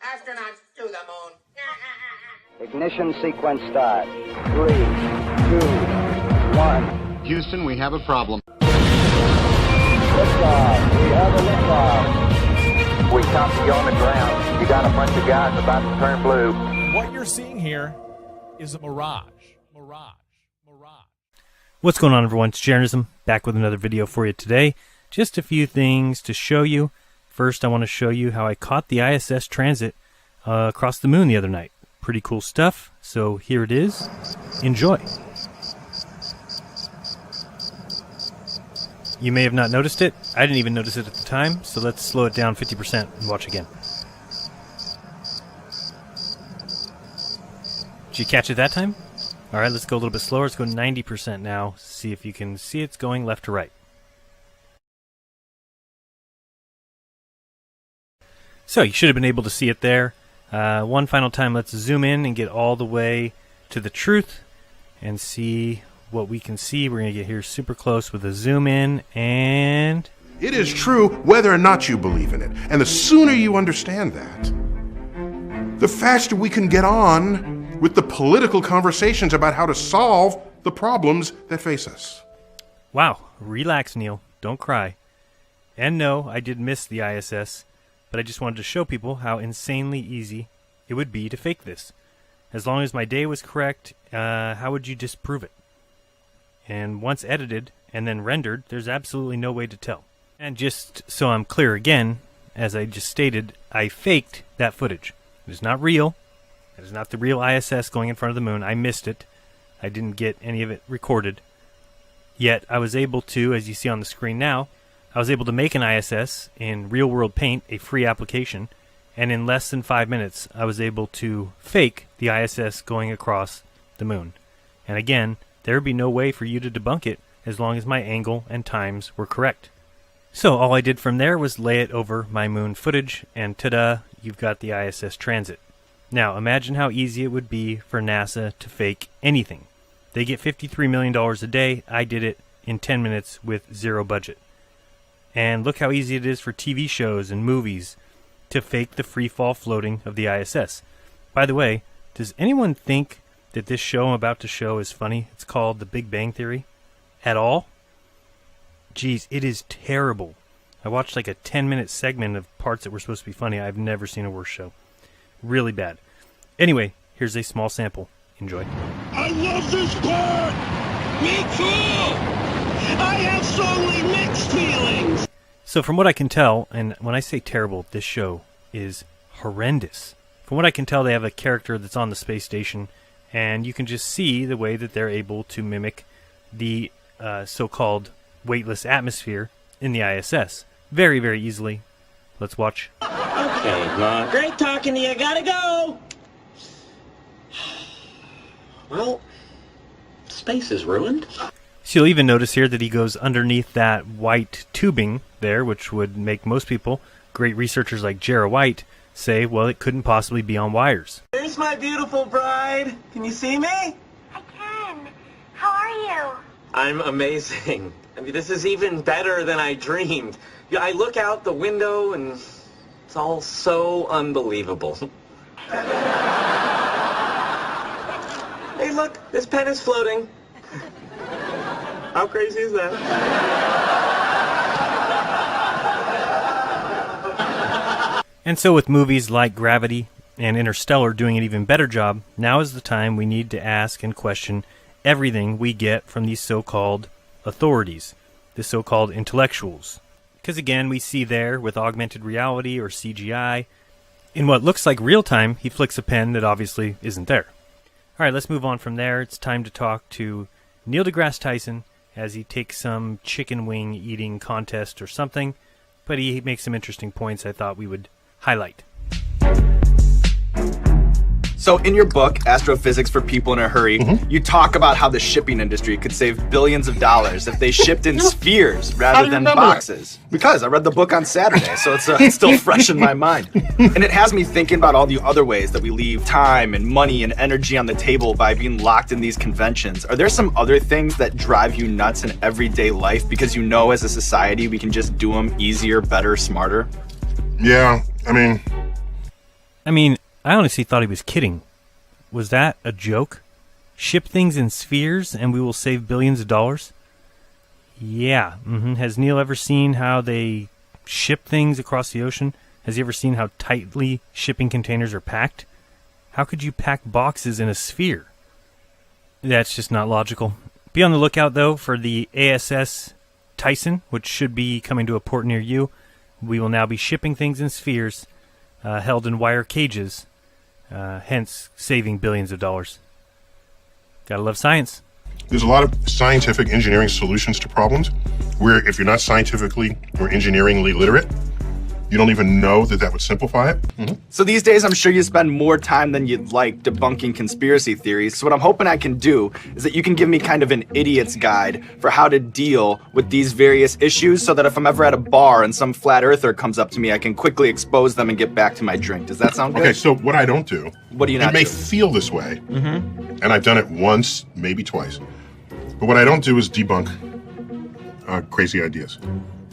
Astronauts to the moon. Ignition sequence start. 3, 2, 1. Houston, we have a problem. Liftoff. We have a liftoff. We copy you on the ground. You got a bunch of guys about to turn blue. What you're seeing here is a mirage. What's going on, everyone? It's Jeranism, back with another video for you today. Just a few things to show you. First, I want to show you how I caught the ISS transit across the moon the other night. Pretty cool stuff. So here it is. Enjoy. You may have not noticed it. I didn't even notice it at the time, so let's slow it down 50% and watch again. Did you catch it that time? Alright, let's go a little bit slower. Let's go 90% now. See if you can see it's going left to right. So you should have been able to see it there. One final time, let's zoom in and get all the way to the truth and see what we can see. We're going to get here super close with a zoom in, and it is true whether or not you believe in it. And the sooner you understand that, the faster we can get on with the political conversations about how to solve the problems that face us. Wow, relax, Neil. Don't cry. And no, I did miss the ISS, but I just wanted to show people how insanely easy it would be to fake this. As long as my day was correct, how would you disprove it? And once edited and then rendered, there's absolutely no way to tell. And just so I'm clear again, as I just stated, I faked that footage. It is not real. It is not the real ISS going in front of the moon. I missed it. I didn't get any of it recorded. Yet I was able to, as you see on the screen now, I was able to make an ISS in Real World Paint, a free application, and in less than 5 minutes I was able to fake the ISS going across the moon. And again, there would be no way for you to debunk it as long as my angle and times were correct. So all I did from there was lay it over my moon footage, and ta-da, you've got the ISS transit. Now, imagine how easy it would be for NASA to fake anything. They get $53 million a day. I did it in 10 minutes with zero budget. And look how easy it is for TV shows and movies to fake the free fall floating of the ISS. By the way, does anyone think that this show I'm about to show is funny? It's called The Big Bang Theory. At all? Geez, it is terrible. I watched like a 10-minute segment of parts that were supposed to be funny. I've never seen a worse show. Really bad. Anyway, here's a small sample. Enjoy. I love this part! Me too! I have strongly mixed feelings! So from what I can tell, and when I say terrible, this show is horrendous. From what I can tell, they have a character that's on the space station, and you can just see the way that they're able to mimic the so-called weightless atmosphere in the ISS. Very, very easily. Let's watch. Okay, great talking to you. Gotta go. Well, space is ruined. So you'll even notice here that he goes underneath that white tubing there, which would make most people, great researchers like Jera White, say, well, it couldn't possibly be on wires. There's my beautiful bride. Can you see me? I can. How are you? I'm amazing. I mean, this is even better than I dreamed. I look out the window and it's all so unbelievable. Hey, look, this pen is floating. How crazy is that? And so with movies like Gravity and Interstellar doing an even better job, now is the time we need to ask and question everything we get from these so-called authorities, the so-called intellectuals. Because again, we see there with augmented reality or CGI, in what looks like real time, he flicks a pen that obviously isn't there. Alright, let's move on from there. It's time to talk to Neil Degrasse Tyson as he takes some chicken wing eating contest or something, but he makes some interesting points I thought we would highlight. So in your book, Astrophysics for People in a Hurry, you talk about how the shipping industry could save billions of dollars if they shipped in spheres rather than boxes. Because I read the book on Saturday, so it's still fresh in my mind. And it has me thinking about all the other ways that we leave time and money and energy on the table by being locked in these conventions. Are there some other things that drive you nuts in everyday life because you know as a society we can just do them easier, better, smarter? Yeah, I mean... I mean, I honestly thought he was kidding. Was that a joke? Ship things in spheres and we will save billions of dollars? Yeah. Has Neil ever seen how they ship things across the ocean? Has he ever seen how tightly shipping containers are packed? How could you pack boxes in a sphere? That's just not logical. Be on the lookout, though, for the ASS Tyson, which should be coming to a port near you. We will now be shipping things in spheres, held in wire cages, hence saving billions of dollars. Gotta love science. There's a lot of scientific engineering solutions to problems where if you're not scientifically or engineeringly literate, you don't even know that would simplify it. So these days, I'm sure you spend more time than you'd like debunking conspiracy theories. So what I'm hoping I can do is that you can give me kind of an idiot's guide for how to deal with these various issues so that if I'm ever at a bar and some flat earther comes up to me, I can quickly expose them and get back to my drink. Does that sound good? Okay, so what I don't do, what do you not it may do? feel this way, and I've done it once, maybe twice, but what I don't do is debunk crazy ideas.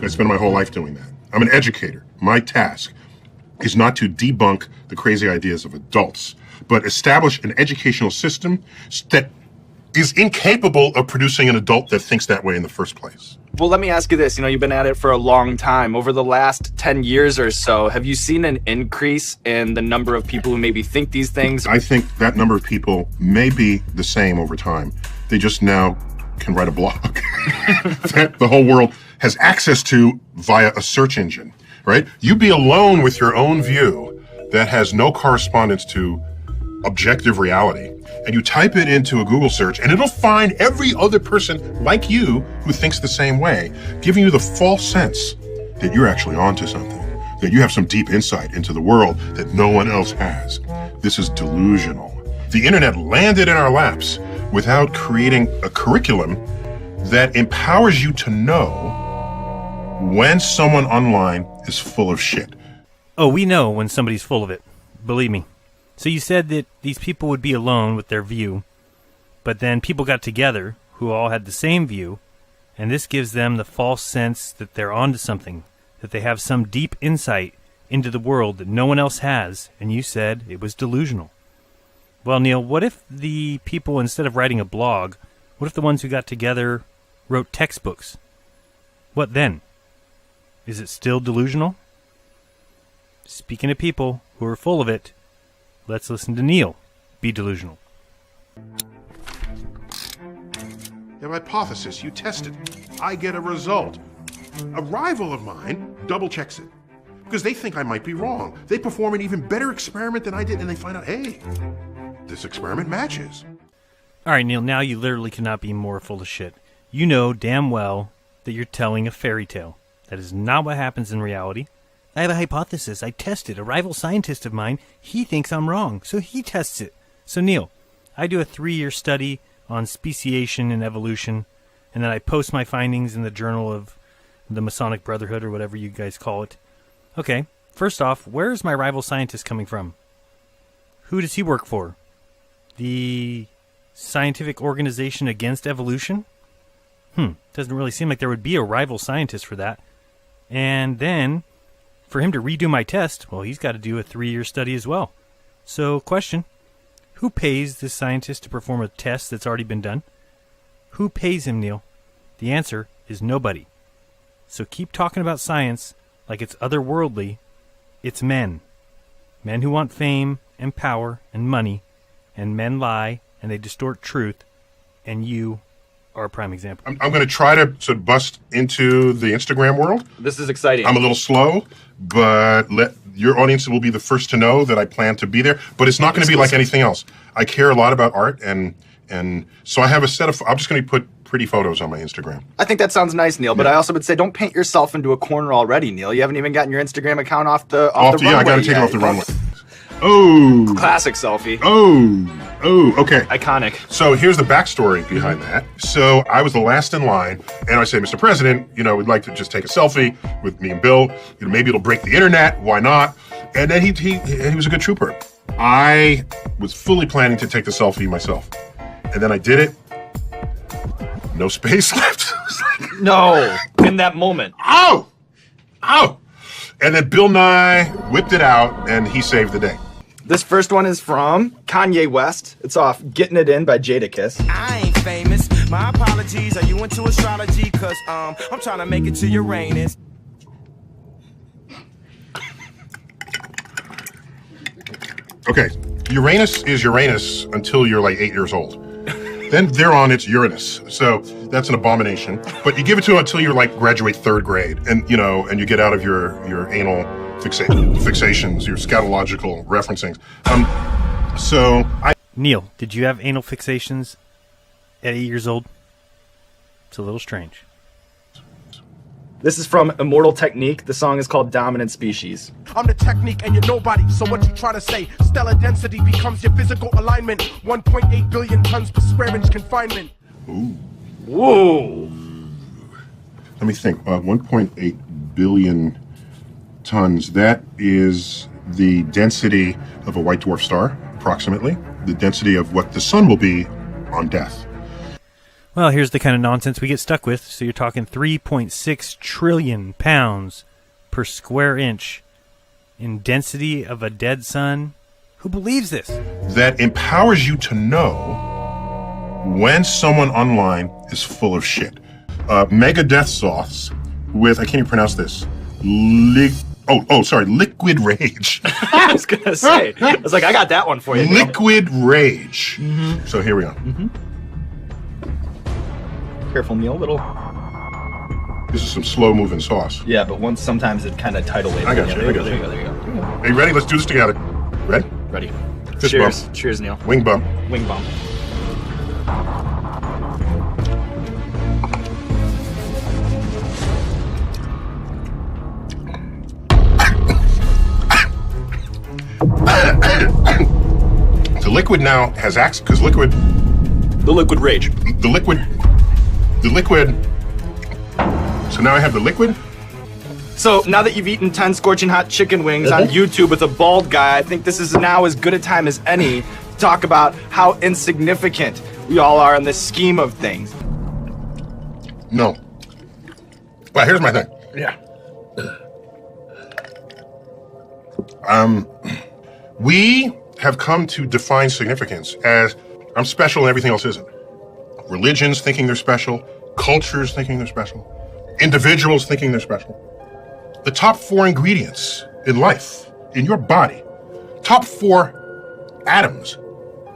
I spend my whole life doing that. I'm an educator. My task is not to debunk the crazy ideas of adults, but establish an educational system that is incapable of producing an adult that thinks that way in the first place. Well, let me ask you this. You've been at it for a long time. Over the last 10 years or so, have you seen an increase in the number of people who maybe think these things? I think that number of people may be the same over time. They just now can write a blog that the whole world has access to via a search engine, right? You be alone with your own view that has no correspondence to objective reality, and you type it into a Google search, and it'll find every other person like you who thinks the same way, giving you the false sense that you're actually onto something, that you have some deep insight into the world that no one else has. This is delusional. The internet landed in our laps without creating a curriculum that empowers you to know when someone online is full of shit. Oh, we know when somebody's full of it. Believe me. So you said that these people would be alone with their view, but then people got together who all had the same view, and this gives them the false sense that they're onto something, that they have some deep insight into the world that no one else has, and you said it was delusional. Well, Neil, what if the people, instead of writing a blog, what if the ones who got together wrote textbooks? What then? Is it still delusional? Speaking of people who are full of it, let's listen to Neil be delusional. Your hypothesis, you test it. I get a result. A rival of mine double checks it because they think I might be wrong. They perform an even better experiment than I did, and they find out, hey, this experiment matches. All right, Neil, now you literally cannot be more full of shit. You know damn well that you're telling a fairy tale. That is not what happens in reality. I have a hypothesis. I tested. A rival scientist of mine, he thinks I'm wrong, so he tests it. So, Neil, I do a 3-year study on speciation and evolution, and then I post my findings in the Journal of the Masonic Brotherhood, or whatever you guys call it. Okay, first off, where is my rival scientist coming from? Who does he work for? The Scientific Organization Against Evolution? Doesn't really seem like there would be a rival scientist for that. And then, for him to redo my test, well, he's got to do a 3-year study as well. So, question, who pays this scientist to perform a test that's already been done? Who pays him, Neil? The answer is nobody. So keep talking about science like it's otherworldly. It's men. Men who want fame and power and money, and men lie and they distort truth, and you are a prime example. I'm going to try to sort of bust into the Instagram world. This is exciting. I'm a little slow, but your audience will be the first to know that I plan to be there. But it's not going to be like anything else. I care a lot about art, and so I have a set of. I'm just going to put pretty photos on my Instagram. I think that sounds nice, Neil. But I also would say, don't paint yourself into a corner already, Neil. You haven't even gotten your Instagram account off the runway. Yeah, I got to take it off the runway. Oh, classic selfie. Oh, okay. Iconic. So here's the backstory behind that. So I was the last in line, and I say, Mr. President, we'd like to just take a selfie with me and Bill. Maybe it'll break the internet. Why not? And then he was a good trooper. I was fully planning to take the selfie myself, and then I did it. No space left. No, in that moment. Ow! And then Bill Nye whipped it out, and he saved the day. This first one is from Kanye West. It's off Getting It In by Jadakiss. I ain't famous. My apologies. Are you into astrology? Cause I'm trying to make it to Uranus. Okay, Uranus is Uranus until you're like 8 years old. Then thereon it's Uranus. So that's an abomination. But you give it to it until you're like graduate 3rd grade, and and you get out of your anal fixations, your scatological referencings. Neil, did you have anal fixations at 8 years old? It's a little strange. This is from Immortal Technique. The song is called Dominant Species. I'm the technique and you're nobody. So what you try to say? Stellar density becomes your physical alignment. 1.8 billion tons per square inch confinement. Ooh. Whoa. Let me think. 1.8 billion tons. That is the density of a white dwarf star, approximately. The density of what the sun will be on death. Well, here's the kind of nonsense we get stuck with. So you're talking 3.6 trillion pounds per square inch in density of a dead sun. Who believes this? That empowers you to know when someone online is full of shit. Mega death sloths with, I can't even pronounce this, liquid rage. I was going to say. I was like, I got that one for you. Liquid rage. Mm-hmm. So here we are. Mm-hmm. Careful, Neil. Little. This is some slow-moving sauce. Yeah, but sometimes it kind of tidal wave. I got you. There you go. Are you ready? Let's do this together. Ready? Ready. Fist Cheers. bump. Cheers, Neil. Wing bump. Wing bump. The liquid now has access, because liquid... The liquid rage. The liquid... So now I have the liquid? So now that you've eaten 10 scorching hot chicken wings on YouTube with a bald guy, I think this is now as good a time as any to talk about how insignificant we all are in the scheme of things. No. Well, here's my thing. Yeah. We have come to define significance as I'm special and everything else isn't. Religions thinking they're special, cultures thinking they're special, individuals thinking they're special. The top 4 ingredients in life, in your body, top 4 atoms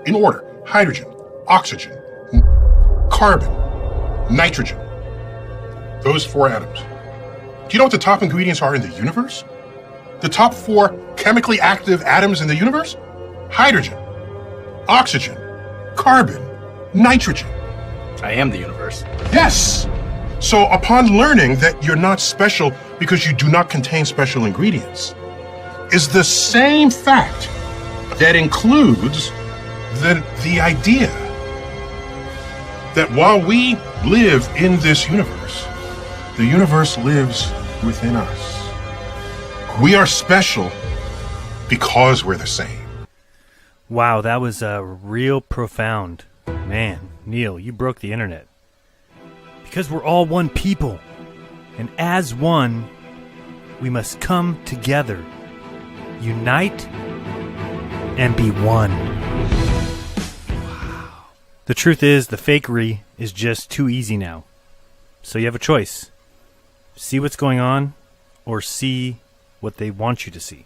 in order: hydrogen, oxygen, carbon, nitrogen. Those 4 atoms. Do you know what the top ingredients are in the universe? The top 4 chemically active atoms in the universe? Hydrogen, oxygen, carbon, nitrogen. I am the universe. Yes! So upon learning that you're not special because you do not contain special ingredients, is the same fact that includes the idea that while we live in this universe, the universe lives within us. We are special because we're the same. Wow, that was real profound. Man, Neil, you broke the internet. Because we're all one people. And as one, we must come together, unite, and be one. Wow. The truth is, the fakery is just too easy now. So you have a choice. See what's going on, or see what they want you to see.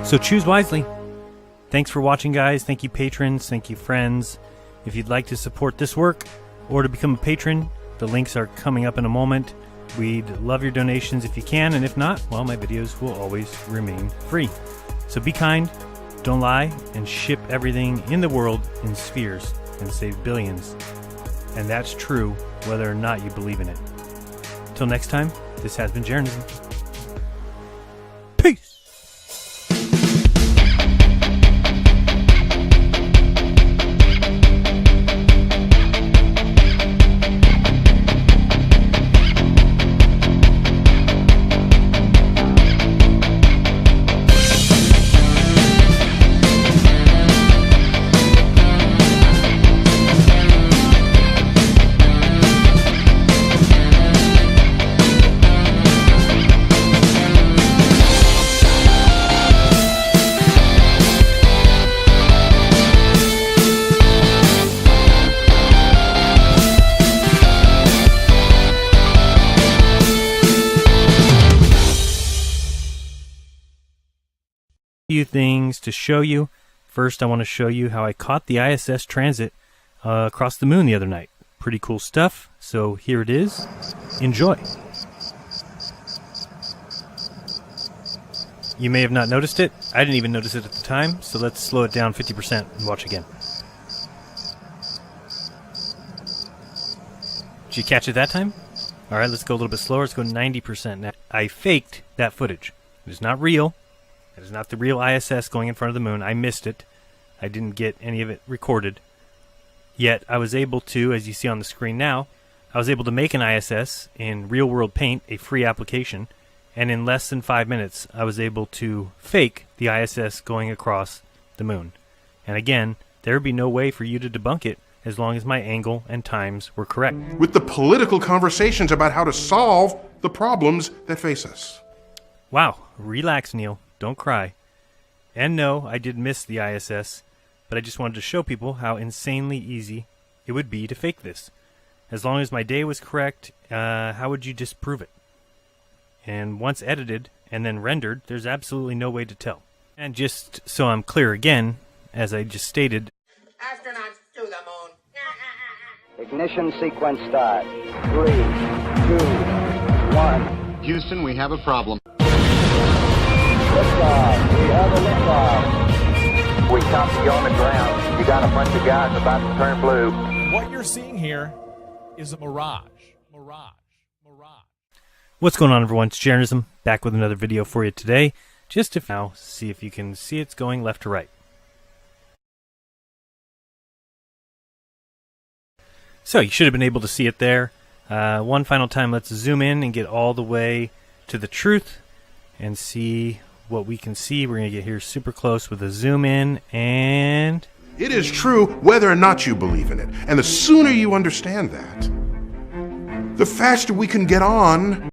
So choose wisely. Thanks for watching, guys. Thank you, patrons. Thank you, friends. If you'd like to support this work or to become a patron, the links are coming up in a moment. We'd love your donations if you can, and if not, well, my videos will always remain free. So be kind, don't lie, and ship everything in the world in spheres and save billions. And that's true whether or not you believe in it. Till next time, this has been Jeranism. Peace! Few things to show you. First, I want to show you how I caught the ISS transit across the moon the other night. Pretty cool stuff. So here it is. Enjoy. You may have not noticed it. I didn't even notice it at the time. So let's slow it down 50% and watch again. Did you catch it that time? All right, let's go a little bit slower. Let's go 90% now. I faked that footage. It is not real. It is not the real ISS going in front of the moon. I missed it. I didn't get any of it recorded. Yet I was able to, as you see on the screen now, I was able to make an ISS in Real World Paint, a free application, and in less than 5 minutes I was able to fake the ISS going across the moon. And again, there would be no way for you to debunk it as long as my angle and times were correct. With the political conversations about how to solve the problems that face us. Wow, relax, Neil. Don't cry. And no, I did miss the ISS, but I just wanted to show people how insanely easy it would be to fake this. As long as my day was correct, how would you disprove it? And once edited and then rendered, there's absolutely no way to tell. And just so I'm clear again, as I just stated, astronauts to the moon. Ignition sequence start. 3, 2, 1. Houston, we have a problem. Liftoff. We have a liftoff. We copy you on the ground. You got a bunch of guys about to turn blue. What you're seeing here is a mirage. What's going on, everyone? It's Jeranism, back with another video for you today. Just to now see if you can see it's going left to right. So you should have been able to see it there. One final time, let's zoom in and get all the way to the truth and see what we can see. We're going to get here super close with a zoom in, and It is true whether or not you believe in it. And the sooner you understand that, the faster we can get on